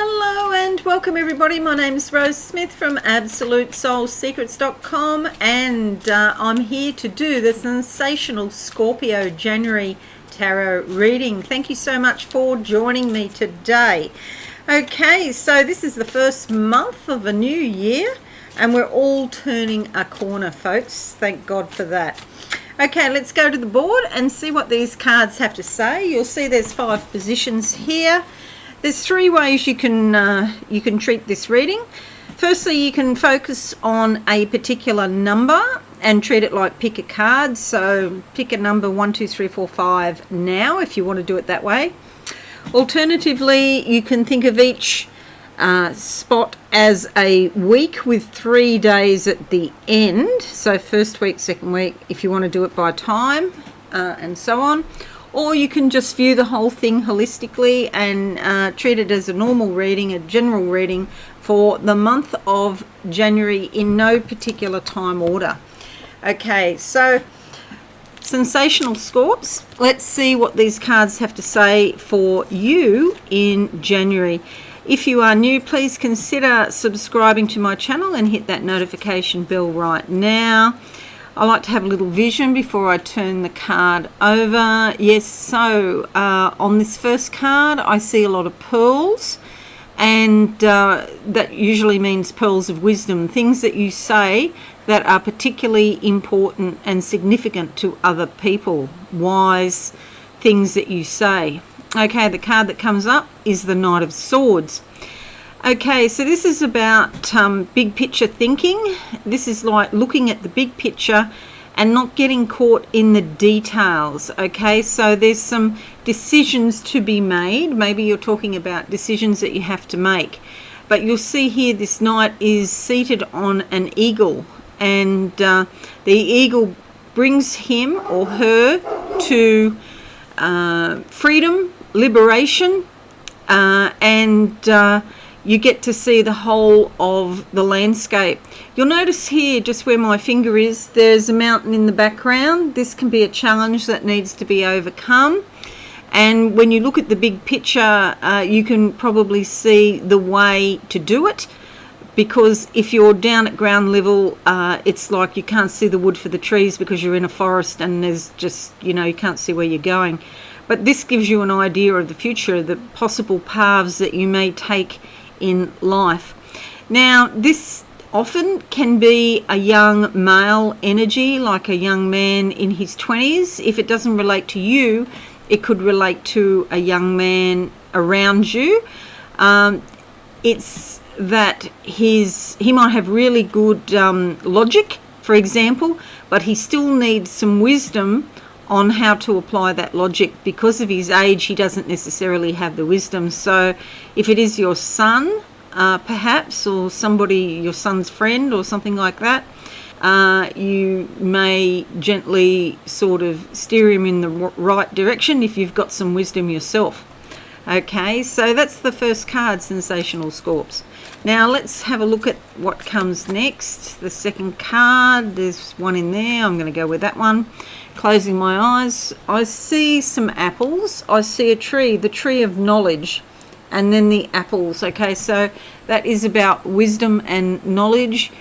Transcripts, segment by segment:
Hello and welcome everybody. My name is Rose Smith from AbsoluteSoulSecrets.com and I'm here to do the Sensational Scorpio January Tarot reading. Thank you so much for joining me today. Okay, so this is the first month of a new year and we're all turning a corner, folks. Thank God for that. Okay, let's go to the board and see what these cards have to say. You'll see there's 5 positions here. There's 3 ways you can treat this reading. Firstly, you can focus on a particular number and treat it like pick a card. So pick a number 1, 2, 3, 4, 5 now if you want to do it that way. Alternatively, you can think of each spot as a week with 3 days at the end. So first week, second week, if you want to do it by time and so on. Or you can just view the whole thing holistically and treat it as a normal reading, a general reading for the month of January in no particular time order. Okay, so Sensational Scorps, let's see what these cards have to say for you in January. If you are new, please consider subscribing to my channel and hit that notification bell right now. I like to have a little vision before I turn the card over. Yes, so on this first card, I see a lot of pearls, and that usually means pearls of wisdom, things that you say that are particularly important and significant to other people, wise things that you say. Okay, the card that comes up is the Knight of Swords. Okay, so this is about big picture thinking. This is like looking at the big picture and not getting caught in the details. Okay, so there's some decisions to be made. Maybe you're talking about decisions that you have to make. But you'll see here this knight is seated on an eagle, and the eagle brings him or her to freedom, liberation, and you get to see the whole of the landscape. You'll notice here, just where my finger is, there's a mountain in the background. This can be a challenge that needs to be overcome. And when you look at the big picture, you can probably see the way to do it. Because if you're down at ground level, it's like you can't see the wood for the trees because you're in a forest and there's just, you can't see where you're going. But this gives you an idea of the future, the possible paths that you may take in life. Now, this often can be a young male energy, like a young man in his 20s. If it doesn't relate to you, it could relate to a young man around you. It's that he might have really good logic, for example, but he still needs some wisdom on how to apply that logic. Because of his age, he doesn't necessarily have the wisdom. So if it is your son, perhaps, or somebody, your son's friend or something like that, you may gently sort of steer him in the right direction if you've got some wisdom yourself. Okay, so that's the first card, Sensational Scorps. Now let's have a look at what comes next. The second card, there's one in there. I'm going to go with that one. Closing my eyes, I see some apples. I see a tree, the tree of knowledge, and then the apples. Okay, so that is about wisdom and knowledge.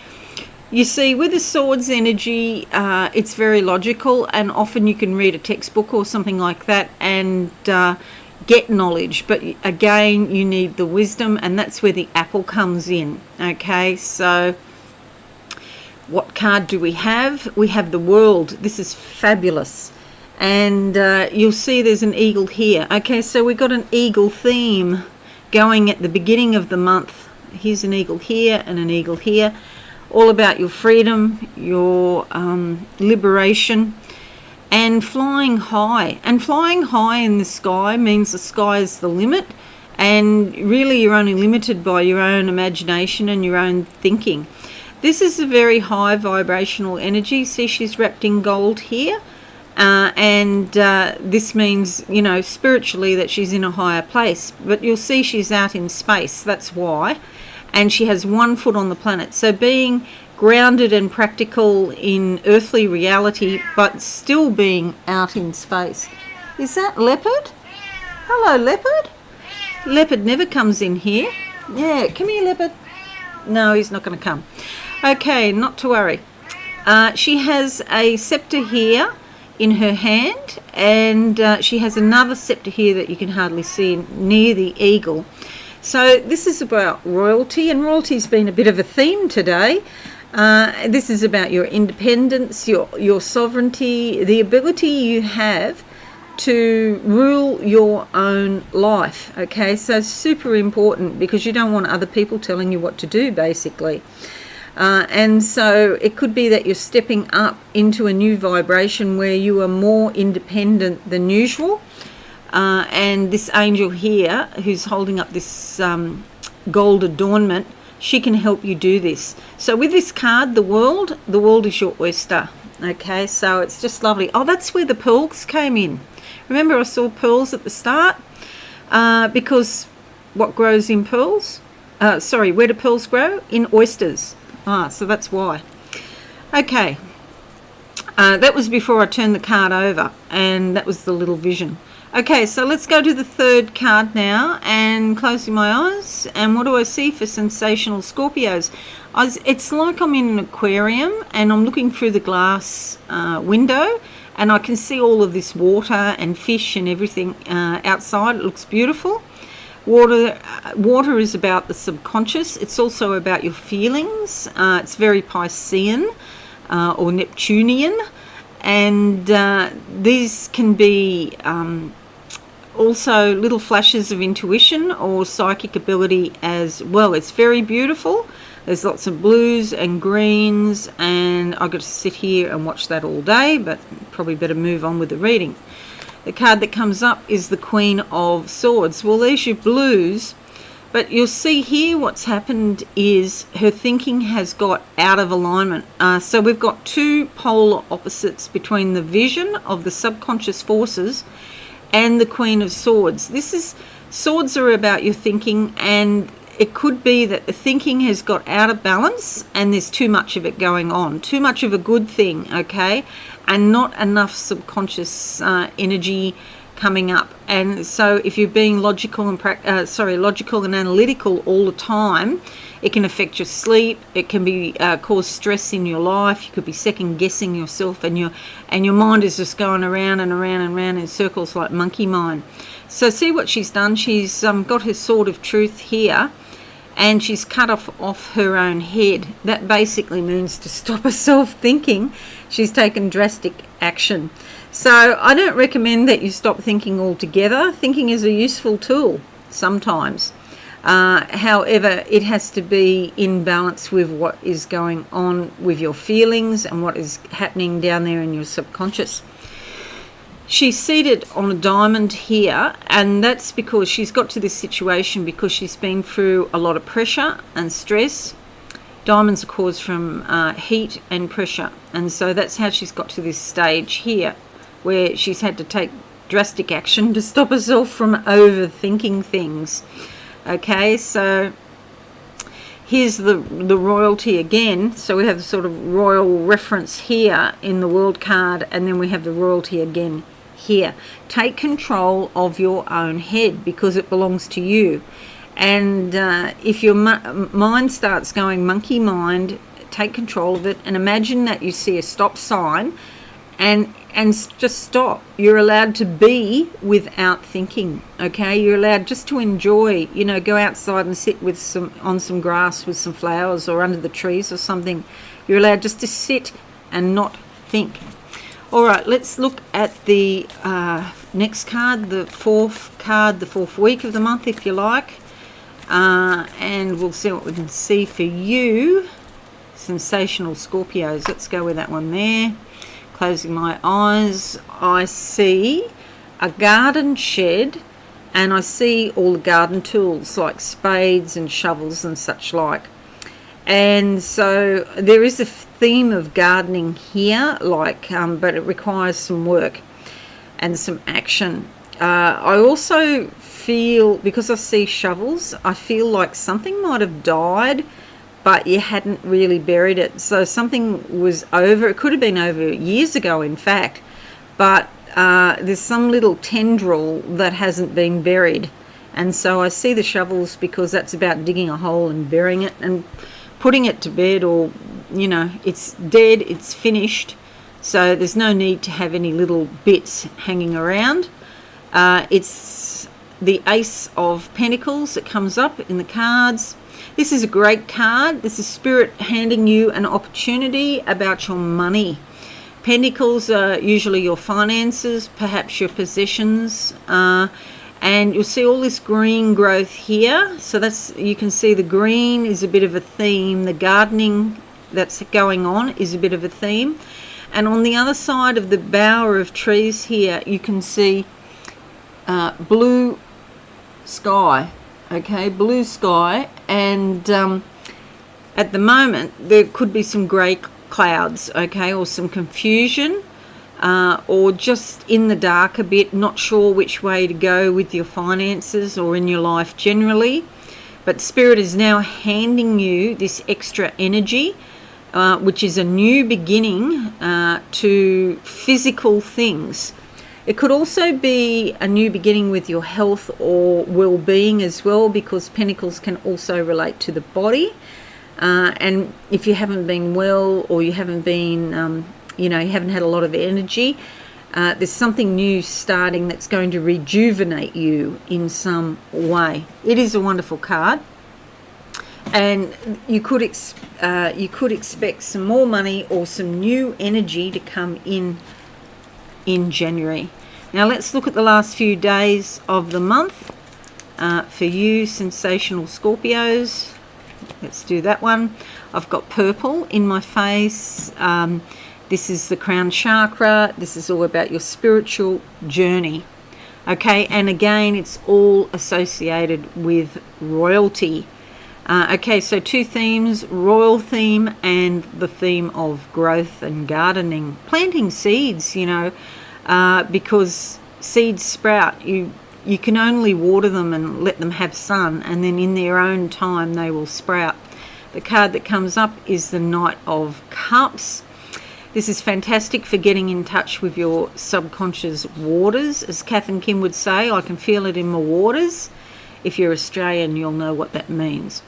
You see, with the swords energy, it's very logical, and often you can read a textbook or something like that and get knowledge. But again, you need the wisdom, and that's where the apple comes in. Okay, so what card do we have? We have the World. This is fabulous. And you'll see there's an eagle here. Okay, so we've got an eagle theme going at the beginning of the month. Here's an eagle here and an eagle here. All about your freedom, your liberation, and flying high. And flying high in the sky means the sky is the limit. And really you're only limited by your own imagination and your own thinking. This is a very high vibrational energy. See, she's wrapped in gold here. And this means, spiritually that she's in a higher place. But you'll see she's out in space. That's why. And she has 1 foot on the planet. So being grounded and practical in earthly reality, but still being out in space. Is that leopard? Hello, leopard. Leopard never comes in here. Yeah, come here, leopard. No, he's not going to come. Okay, not to worry. She has a scepter here in her hand, and she has another scepter here that you can hardly see near the eagle. So this is about royalty, and royalty's been a bit of a theme today. This is about your independence, your sovereignty, the ability you have to rule your own life. Okay, so super important, because you don't want other people telling you what to do, basically. And so it could be that you're stepping up into a new vibration where you are more independent than usual. And this angel here, who's holding up this gold adornment, she can help you do this. So with this card, the world is your oyster. Okay, so it's just lovely. Oh, that's where the pearls came in. Remember, I saw pearls at the start, because what grows in pearls? Where do pearls grow? In oysters. So that's why. Okay, that was before I turned the card over, and that was the little vision. Okay, so let's go to the third card now, and closing my eyes, and what do I see for sensational Scorpios? It's like I'm in an aquarium, and I'm looking through the glass window, and I can see all of this water and fish and everything outside. It looks beautiful. Water is about the subconscious. It's also about your feelings. It's very Piscean or Neptunian, and these can be also little flashes of intuition or psychic ability as well. It's very beautiful. There's lots of blues and greens, and I got to sit here and watch that all day, but probably better move on with the reading. The card that comes up is the Queen of Swords. Well, there's your blues, but you'll see here what's happened is her thinking has got out of alignment. So we've got two polar opposites between the vision of the subconscious forces and the Queen of Swords. Swords are about your thinking, and it could be that the thinking has got out of balance and there's too much of it going on, too much of a good thing, okay, and not enough subconscious energy coming up. And so if you're being logical and analytical all the time, it can affect your sleep. It can be cause stress in your life. You could be second guessing yourself, and your mind is just going around and around and around in circles like monkey mind. So see what she's done. She's got her sword of truth here, and she's cut off her own head. That basically means to stop herself thinking. She's taken drastic action. So I don't recommend that you stop thinking altogether. Thinking is a useful tool sometimes. However, it has to be in balance with what is going on with your feelings and what is happening down there in your subconscious. She's seated on a diamond here, and that's because she's got to this situation because she's been through a lot of pressure and stress. Diamonds are caused from heat and pressure, and so that's how she's got to this stage here, where she's had to take drastic action to stop herself from overthinking things. Okay, so here's the royalty again. So we have the sort of royal reference here in the world card, and then we have the royalty again here. Take control of your own head because it belongs to you. And if your mind starts going monkey mind, take control of it and imagine that you see a stop sign and just stop. You're allowed to be without thinking, okay? You're allowed just to enjoy, go outside and sit on some grass with some flowers or under the trees or something. You're allowed just to sit and not think. All right, let's look at the next card, the fourth week of the month, if you like. And we'll see what we can see for you, Sensational Scorpios. Let's go with that one there. Closing my eyes, I see a garden shed, and I see all the garden tools like spades and shovels and such like. And so there is a theme of gardening here, but it requires some work and some action. I also feel, because I see shovels, I feel like something might have died, but you hadn't really buried it. So something was over. It could have been over years ago, in fact, but there's some little tendril that hasn't been buried. And so I see the shovels because that's about digging a hole and burying it and putting it to bed, or, you know, it's dead, it's finished. So there's no need to have any little bits hanging around. It's the Ace of Pentacles that comes up in the cards. This is a great card. This is Spirit handing you an opportunity about your money. Pentacles are usually your finances, perhaps your possessions, and you'll see all this green growth here. So that's, you can see the green is a bit of a theme. The gardening that's going on is a bit of a theme. And on the other side of the bower of trees here, you can see blue sky. Okay, blue sky. And at the moment, there could be some grey clouds, okay, or some confusion. Or just in the dark a bit, not sure which way to go with your finances or in your life generally. But Spirit is now handing you this extra energy, which is a new beginning to physical things. It could also be a new beginning with your health or well-being as well, because Pentacles can also relate to the body. And if you haven't been well, or you haven't been you know, you haven't had a lot of energy, there's something new starting that's going to rejuvenate you in some way. It is a wonderful card, and you could expect some more money or some new energy to come in January. Now let's look at the last few days of the month for you, Sensational Scorpios. Let's do that one. I've got purple in my face. This is the crown chakra. This is all about your spiritual journey. Okay, and again, it's all associated with royalty. Okay, so two themes, royal theme and the theme of growth and gardening. Planting seeds, you know, because seeds sprout. You can only water them and let them have sun, and then in their own time they will sprout. The card that comes up is the Knight of Cups. This is fantastic for getting in touch with your subconscious waters. As Kath and Kim would say, I can feel it in my waters. If you're Australian, you'll know what that means.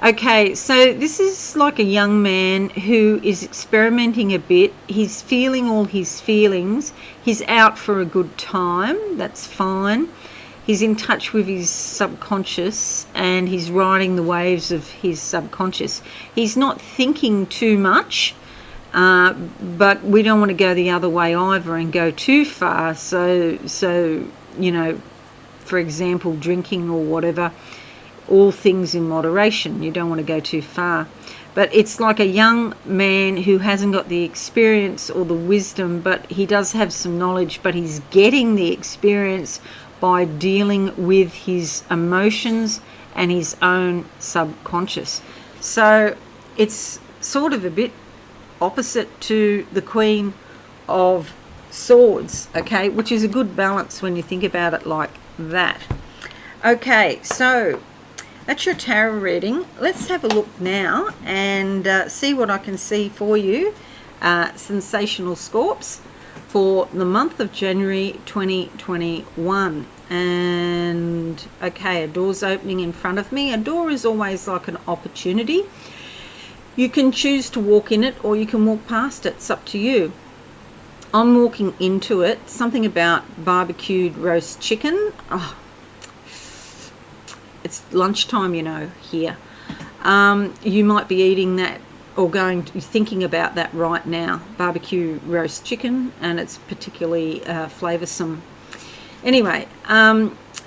Okay, so this is like a young man who is experimenting a bit. He's feeling all his feelings. He's out for a good time. That's fine. He's in touch with his subconscious, and he's riding the waves of his subconscious. He's not thinking too much. But we don't want to go the other way either and go too far. So you know, for example, drinking or whatever, all things in moderation. You don't want to go too far. But it's like a young man who hasn't got the experience or the wisdom, but he does have some knowledge, but he's getting the experience by dealing with his emotions and his own subconscious. So it's sort of a bit opposite to the Queen of Swords, okay, which is a good balance when you think about it like that. Okay, so that's your tarot reading. Let's have a look now and see what I can see for you, Sensational Scorps, for the month of January 2021. And okay, a door's opening in front of me. A door is always like an opportunity. You can choose to walk in it, or you can walk past it. It's up to you. I'm walking into it. Something about barbecued roast chicken. Oh, it's lunchtime, you know, here. You might be eating that or thinking about that right now. Barbecue roast chicken, and it's particularly flavoursome. Anyway,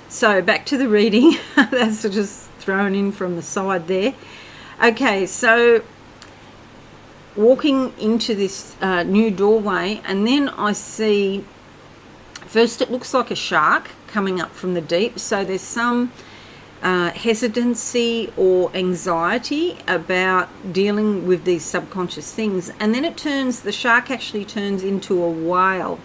so back to the reading. That's just thrown in from the side there. Okay, so walking into this new doorway, and then I see, first it looks like a shark coming up from the deep. So there's some hesitancy or anxiety about dealing with these subconscious things, and then the shark actually turns into a whale.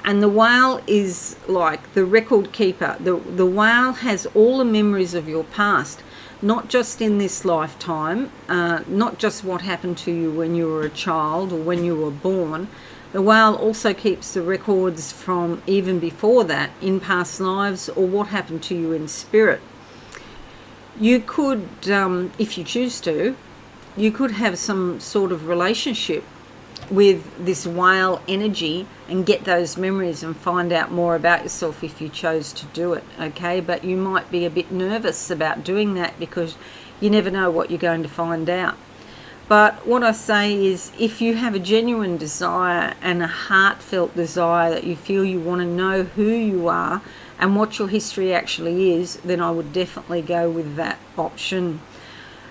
And the whale is like the record keeper. The whale has all the memories of your past, not just in this lifetime, not just what happened to you when you were a child or when you were born, The whale also keeps the records from even before that, in past lives, or what happened to you in spirit. You could, if you choose to, you could have some sort of relationship with this whale energy and get those memories and find out more about yourself if you chose to do it, okay? But you might be a bit nervous about doing that because you never know what you're going to find out. But what I say is, if you have a genuine desire and a heartfelt desire that you feel you want to know who you are and what your history actually is, then I would definitely go with that option.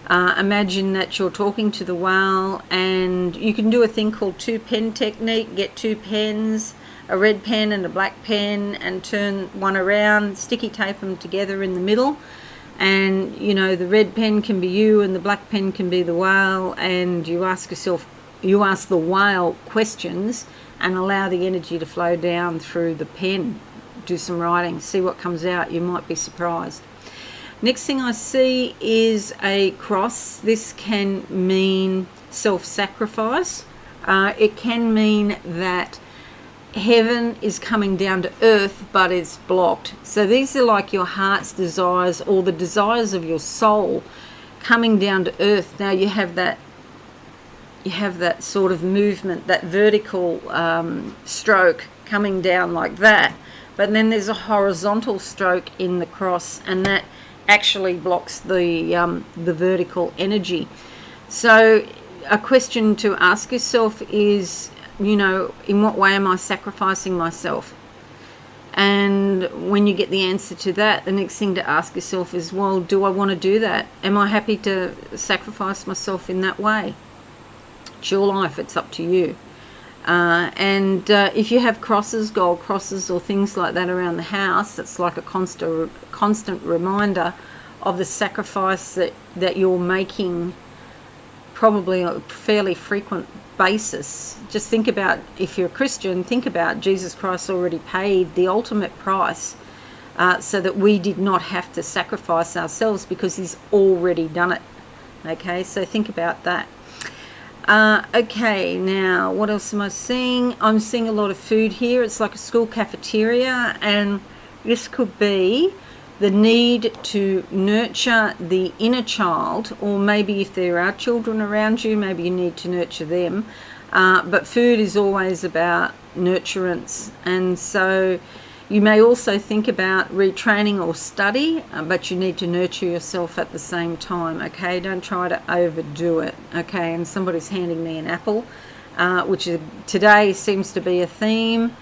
Imagine that you're talking to the whale, and you can do a thing called 2-pen technique. Get 2 pens, a red pen and a black pen, and turn one around, sticky tape them together in the middle. And you know, the red pen can be you and the black pen can be the whale, and you ask the whale questions and allow the energy to flow down through the pen. Do some writing, see what comes out. You might be surprised. Next thing I see is a cross. This can mean self-sacrifice. It can mean that heaven is coming down to earth, but it's blocked. So these are like your heart's desires, or the desires of your soul coming down to earth. Now you have that sort of movement, that vertical stroke coming down like that, but then there's a horizontal stroke in the cross, and that actually blocks the vertical energy. So a question to ask yourself is, you know, in what way am I sacrificing myself? And when you get the answer to that, the next thing to ask yourself is, well, do I want to do that? Am I happy to sacrifice myself in that way? It's your life, it's up to you. And if you have crosses, gold crosses or things like that around the house, it's like a constant reminder of the sacrifice that you're making, probably on a fairly frequent basis. Just think about, if you're a Christian, think about Jesus Christ already paid the ultimate price so that we did not have to sacrifice ourselves, because he's already done it. Okay, so think about that. Okay, now what else am I seeing? I'm seeing a lot of food here. It's like a school cafeteria, and this could be the need to nurture the inner child, or maybe if there are children around you, maybe you need to nurture them. But food is always about nurturance, and so you may also think about retraining or study, but you need to nurture yourself at the same time, okay? Don't try to overdo it, okay? And somebody's handing me an apple, which is, today seems to be a theme.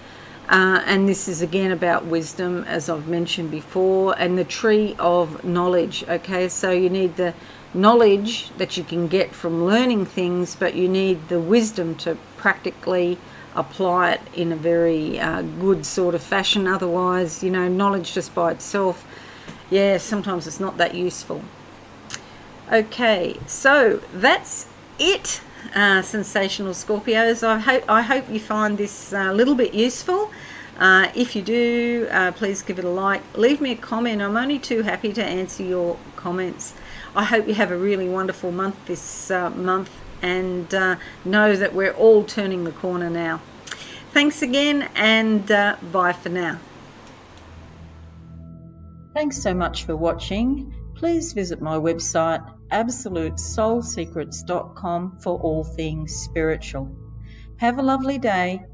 And this is again about wisdom, as I've mentioned before, and the tree of knowledge, okay? So you need the knowledge that you can get from learning things, but you need the wisdom to practically apply it in a very good sort of fashion. Otherwise, you know, knowledge just by itself, yeah, sometimes it's not that useful. Okay, so that's it, Sensational Scorpios. I hope you find this a little bit useful. If you do, please give it a like. Leave me a comment. I'm only too happy to answer your comments. I hope you have a really wonderful month this month, and know that we're all turning the corner now. Thanks again, and bye for now. Thanks so much for watching. Please visit my website absolutesoulsecrets.com for all things spiritual. Have a lovely day.